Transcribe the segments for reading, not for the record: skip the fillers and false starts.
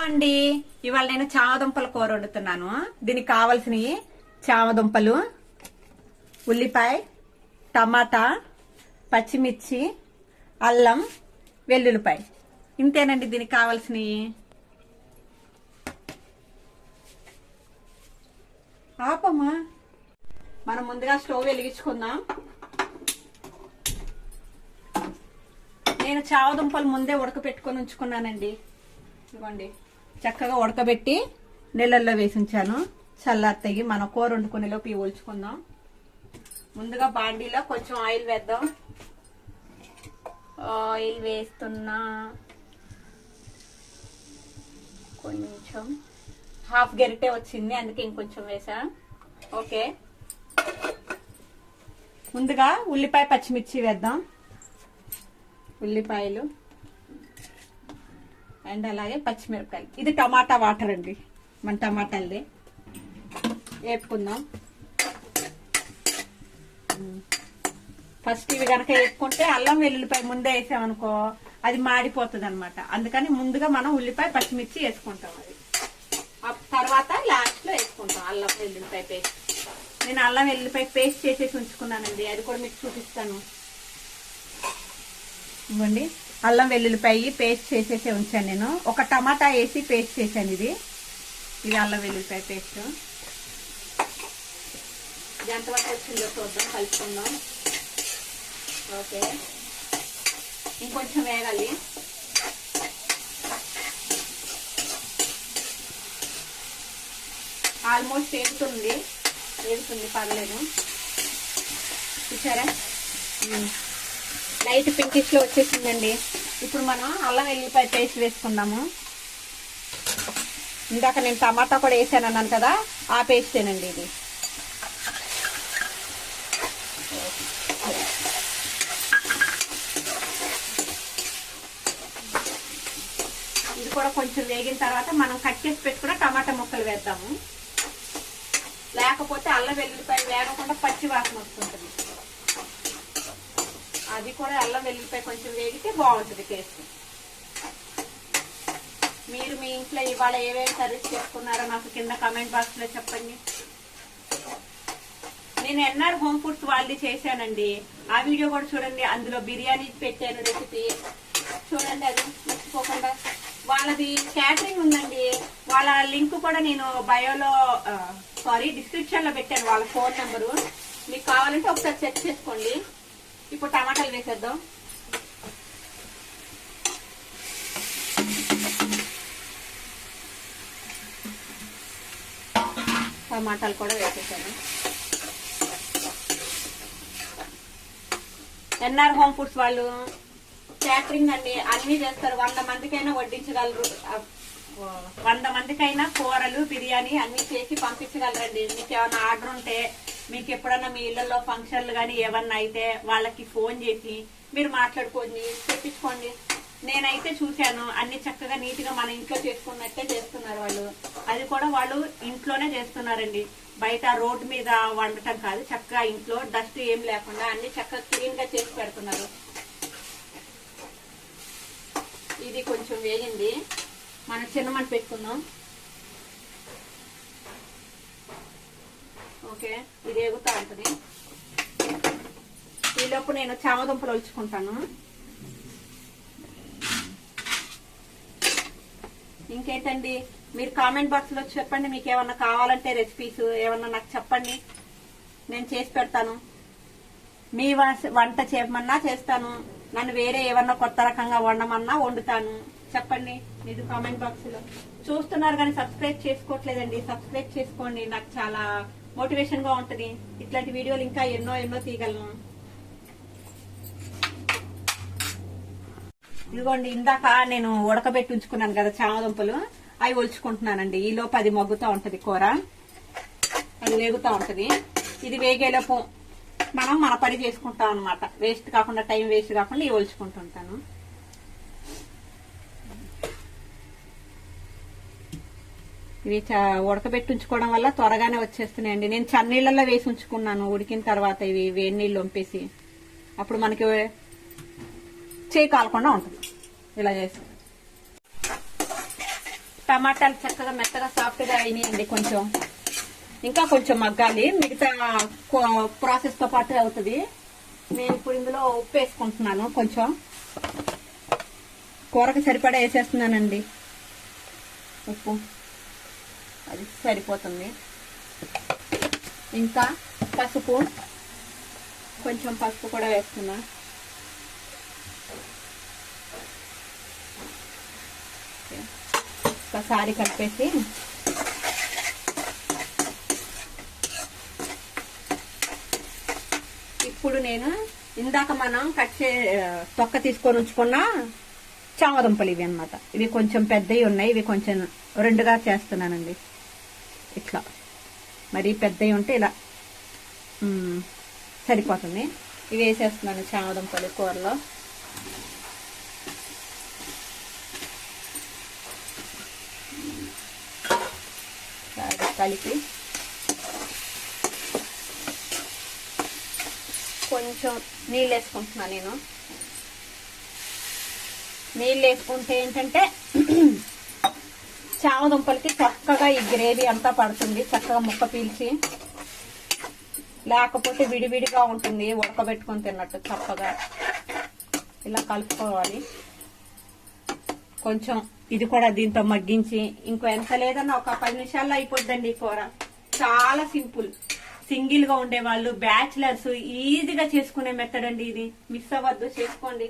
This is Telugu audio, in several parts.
అండి ఇవాళ నేను చామదుంపల కూర వండుతున్నాను. దీనికి కావాల్సినవి చామదుంపలు, ఉల్లిపాయ, టమాటా, పచ్చిమిర్చి, అల్లం, వెల్లుల్లిపాయ. ఇంతేనండి దీనికి కావాల్సినవి. ఆపమ్మా. మనం ముందుగా స్టవ్ వెలిగించుకుందాం. నేను చామదుంపలు ముందే ఉడకపెట్టుకొని ఉంచుకున్నానండి. ఇవ్వండి, చక్కగా ఉడకబెట్టి నీళ్ళల్లో వేసి ఉంచాను. చల్లార్తగి మనం కూర వండుకునే లోపు ఇవి ఒలుచుకుందాం. ముందుగా బాండీలో కొంచెం ఆయిల్ వేద్దాం. ఆయిల్ వేస్తున్నా. కొంచెం హాఫ్ గరిటె వచ్చింది, అందుకే ఇంకొంచెం వేసా. ఓకే, ముందుగా ఉల్లిపాయ పచ్చిమిర్చి వేద్దాం. ఉల్లిపాయలు అండ్ అలాగే పచ్చిమిరపకాయలు. ఇది టమాటా వాటర్ అండి, మన టమాటాలది. వేపుకుందాం. ఫస్ట్ ఇవి కనుక వేసుకుంటే అల్లం వెల్లుల్లిపాయ ముందే వేసామనుకో అది మాడిపోతుంది అనమాట. అందుకని ముందుగా మనం ఉల్లిపాయ పచ్చిమిర్చి వేసుకుంటాం. అది తర్వాత లాస్ట్ లో వేసుకుంటాం అల్లం వెల్లుల్లిపాయ పేస్ట్. నేను అల్లం వెల్లుల్లిపాయ పేస్ట్ చేసేసి ఉంచుకున్నానండి, అది కూడా మీకు చూపిస్తాను. ఇవ్వండి, అల్లం వెల్లుల్లిపాయ పేస్ట్ చేసేసి ఉంచాను. నేను ఒక టమాటా వేసి పేస్ట్ చేశాను. ఇది అల్లం వెల్లుల్లిపాయ పేస్ట్. ఇది ఎంతవరకు వచ్చిందో చూద్దాం, కలుపుకుందాం. ఓకే, ఇంకొంచెం వేగాలి. ఆల్మోస్ట్ వేగుతుంది, పర్లేదు. చూసారా, లైట్ పింకిష్ లో వచ్చేసిందండి. ఇప్పుడు మనం అల్లం వెల్లుల్లిపాయ పేస్ట్ వేసుకుందాము. ఇందాక నేను టమాటా కూడా వేసాను అన్నాను కదా, ఆ పేస్టేనండి ఇది. ఇది కూడా కొంచెం వేగిన తర్వాత మనం కట్ చేసి పెట్టుకున్న టమాటా ముక్కలు వేద్దాము. లేకపోతే అల్లం వెల్లుల్లిపాయ వేగకుండా పచ్చి వాసన వస్తుంటుంది. అది కూడా అల్లం వెల్లుల్లిపాయ కొంచెం వేగితే బాగుంటుంది టేస్ట్. మీరు మీ ఇంట్లో ఇవాళ ఏవేవి కర్రీస్ చేసుకున్నారో నాకు కింద కామెంట్ బాక్స్ లో చెప్పండి. నేను ఎన్ఆర్ హోమ్ ఫుడ్స్ వాళ్ళది చేశానండి, ఆ వీడియో కూడా చూడండి. అందులో బిర్యానీ పెట్టాను రెసిపీ, చూడండి. అది మర్చిపోకుండా. వాళ్ళది క్యాటరింగ్ ఉందండి, వాళ్ళ లింక్ కూడా నేను బయోలో డిస్క్రిప్షన్ లో పెట్టాను, వాళ్ళ ఫోన్ నెంబరు. మీకు కావాలంటే ఒకసారి చెక్ చేసుకోండి. ఇప్పుడు టమాటాలు వేసేద్దాం. టమాటాలు కూడా వేసేసాను. ఎన్ఆర్ హోమ్ ఫుడ్స్ వాళ్ళు క్యాటరింగ్ అండి, అన్ని చేస్తారు. 100 మందికైనా వడ్డించగలరు. 100 మందికైనా కూరలు బిర్యానీ అన్ని చేసి పంపించగలరండి. మీకు ఏమైనా ఆర్డర్ ఉంటే, మీకు ఎప్పుడన్నా మీ ఇళ్లలో ఫంక్షన్లు కానీ ఏమన్నా అయితే వాళ్ళకి ఫోన్ చేసి మీరు మాట్లాడుకోండి, తెప్పించుకోండి. నేనైతే చూశాను, అన్ని చక్కగా నీట్ గా మన ఇంట్లో చేసుకున్నట్టే చేస్తున్నారు వాళ్ళు. అది కూడా వాళ్ళు ఇంట్లోనే చేస్తున్నారండి, బయట రోడ్డు మీద వండటం కాదు. చక్కగా ఇంట్లో డస్ట్ ఏం లేకుండా అన్ని చక్కగా క్లీన్ గా చేసి పెడుతున్నారు. ఇది కొంచెం వేగింది, మనం చిన్న మంట పెట్టుకుందాం. ఓకే, ఇది ఎగుతా ఉంటుంది. ఈలోపు నేను చామదుంపలు ఒలుచుకుంటాను. ఇంకేంటండి, మీరు కామెంట్ బాక్స్ లో చెప్పండి. మీకు ఏమన్నా కావాలంటే రెసిపీస్ ఏమన్నా నాకు చెప్పండి, నేను చేసి పెడతాను. మీ వంట చేయమన్నా చేస్తాను, నన్ను వేరే ఏమన్నా కొత్త రకంగా వండమన్నా వండుతాను. చెప్పండి మీరు కామెంట్ బాక్స్ లో. చూస్తున్నారు కానీ సబ్స్క్రైబ్ చేసుకోవట్లేదండి, సబ్స్క్రైబ్ చేసుకోండి. నాకు చాలా మోటివేషన్ గా ఉంటది. ఇట్లాంటి వీడియోలు ఇంకా ఎన్నో తీయగలను. ఇదిగోండి, ఇందాక నేను ఉడకబెట్టి ఉంచుకున్నాను కదా చామదుంపలు, అవి ఒలుచుకుంటున్నానండి. ఈ లోపు అది మగ్గుతూ ఉంటది కూర, అది వేగుతూ ఉంటది. ఇది వేగేలోపు మనం మన పని చేసుకుంటాం అనమాట. వేస్ట్ కాకుండా, టైం వేస్ట్ కాకుండా ఇవి ఒలుచుకుంటుంటాను. ఇవి ఉడకబెట్టి ఉంచుకోవడం వల్ల త్వరగానే వచ్చేస్తున్నాయండి. నేను చన్నీళ్ళల్లో వేసి ఉంచుకున్నాను, ఉడికిన తర్వాత ఇవి వేడి నీళ్ళు వంపేసి. అప్పుడు మనకి చేయి కాలకుండా ఉంటుంది ఇలా చేసి. టమాటాలు చక్కగా మెత్తగా సాఫ్ట్ గా అయినాయండి. కొంచెం ఇంకా కొంచెం మగ్గాలి, మిగతా ప్రాసెస్ తో పాటు అవుతుంది. నేను ఇప్పుడు ఇందులో ఉప్పు వేసుకుంటున్నాను, కొంచెం కూరకు సరిపడా వేసేస్తున్నానండి. ఉప్పు అది సరిపోతుంది. ఇంకా పసుపు, కొంచెం పసుపు కూడా వేస్తున్నా. ఒకసారి కలిపేసి ఇప్పుడు నేను ఇందాక మనం తొక్క తీసుకొని ఉంచుకున్న చామదుంపలు ఇవి అన్నమాట. ఇవి కొంచెం పెద్దవి ఉన్నాయి, ఇవి కొంచెం రెండుగా చేస్తున్నానండి. ఇట్లా మరి పెద్దవి ఉంటే ఇలా సరిపోతుంది. ఇవి వేసేస్తున్నాను చామదుంపలు కూరలో. కలిపి కొంచెం నీళ్ళు వేసుకుంటున్నాను నేను. నీళ్ళు వేసుకుంటే ఏంటంటే చామదుంపలకి చక్కగా ఈ గ్రేవీ అంతా పడుతుంది, చక్కగా ముక్క పీల్చి. లేకపోతే విడివిడిగా ఉంటుంది, ఉడకబెట్టుకొని తిన్నట్టు చక్కగా. ఇలా కలుపుకోవాలి. కొంచెం ఇది కూడా దీంతో మగ్గించి ఇంకో ఎంత లేదన్నా ఒక 10 నిమిషాల్లో అయిపోద్దండి కూర. చాలా సింపుల్. సింగిల్ గా ఉండే వాళ్ళు, బ్యాచిలర్స్ ఈజీగా చేసుకునే మెథడ్ అండి ఇది. మిస్ అవ్వద్దు, చేసుకోండి.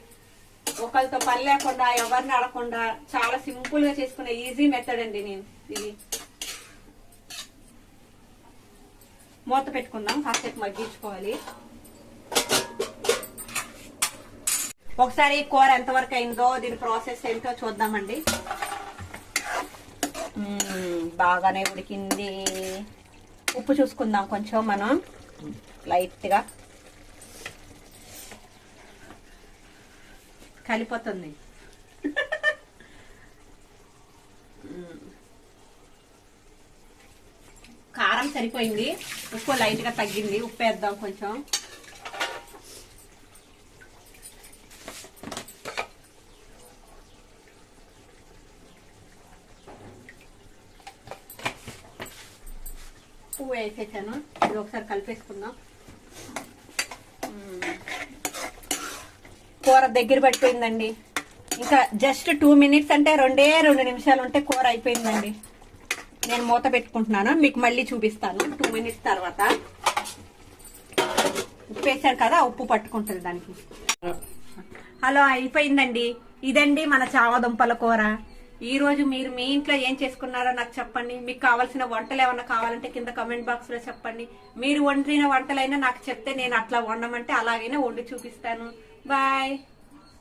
ఒకరితో పని లేకుండా, ఎవరిని అడగకుండా చాలా సింపుల్ గా చేసుకునే ఈజీ మెథడ్ అండి ఇది. మూత పెట్టుకుందాం, కాసేపు మగ్గించుకోవాలి. ఒకసారి కూర ఎంతవరకు అయిందో, దీని ప్రాసెస్ ఏంటో చూద్దామండి. బాగానే ఉడికింది. ఉప్పు చూసుకుందాం కొంచెం మనం లైట్ గా. కలిపోతుంది. కారం సరిపోయింది, ఉప్పు లైట్ గా తగ్గింది. ఉప్పు వేద్దాం కొంచెం. ఉప్పు వేసేసాను. ఇది ఒకసారి కలిపేసుకుందాం. కూర దగ్గర పడిపోయిందండి. ఇంకా జస్ట్ 2 మినిట్స్ అంటే 2 నిమిషాలు ఉంటే కూర అయిపోయిందండి. నేను మూత పెట్టుకుంటున్నాను, మీకు మళ్ళీ చూపిస్తాను 2 మినిట్స్ తర్వాత. ఉప్పు వేసాను కదా, ఉప్పు పట్టుకుంటుంది దానికి. హలో, అయిపోయిందండి. ఇదండి మన చామదుంపల కూర. ఈ రోజు మీరు మీ ఇంట్లో ఏం చేసుకున్నారో నాకు చెప్పండి. మీకు కావాల్సిన వంటలు ఏమన్నా కావాలంటే కింద కమెంట్ బాక్స్ లో చెప్పండి. మీరు వండిన వంటలైనా నాకు చెప్తే నేను అట్లా వండమంటే అలాగైనా వండి చూపిస్తాను. బాయ్.